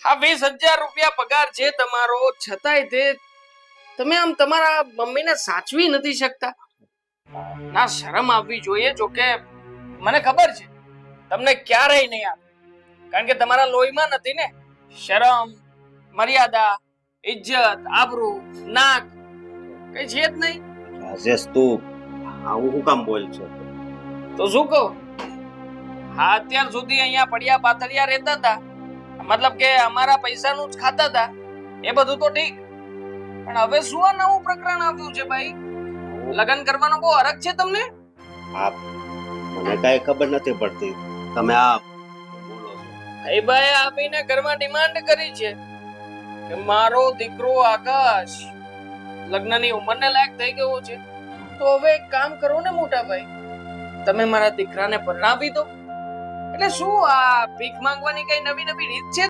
આ 20,000 રૂપિયા પગાર છે તમારો, છતાંય તે તમે આમ તમારા મમ્મીને સાચવી નથી શકતા. ના, શરમ આવવી જોઈએ. જો કે મને ખબર છે તમને ક્યારેય નહીં આવે, કારણ કે તમારા લોહીમાં નથી ને શરમ, મર્યાદા, ઇજ્જત, આબરૂ, નાક કઈ છે જ નહીં. રાજેશ તું આવું શું કામ બોલ છો? તો શું કહું? હા, અત્યાર સુધી અહીંયા પડ્યા પાથરિયા રહેતા હતા, મતલબ કે અમારા પૈસાનું જ ખાતા હતા, એ બધું તો ઠીક, પણ હવે શું આ નવું પ્રકરણ આવ્યું છે ભાઈ? લગ્ન કરવાનો બહુ હરખ છે તમને? આ મને કઈ ખબર નથી પડતી. તમે આ બોલો છો. ભાઈ આપીને ઘરમાં ડિમાન્ડ કરી છે કે મારો દીકરો આકાશ લગ્નની ઉંમરને લાયક થઈ ગયો છે, તો હવે એક કામ કરો ને મોટા ભાઈ, તમે મારા દીકરાને પરણાવી દો. એટલે શું આ ભીખ માંગવાની કઈ નવી નવી રીત છે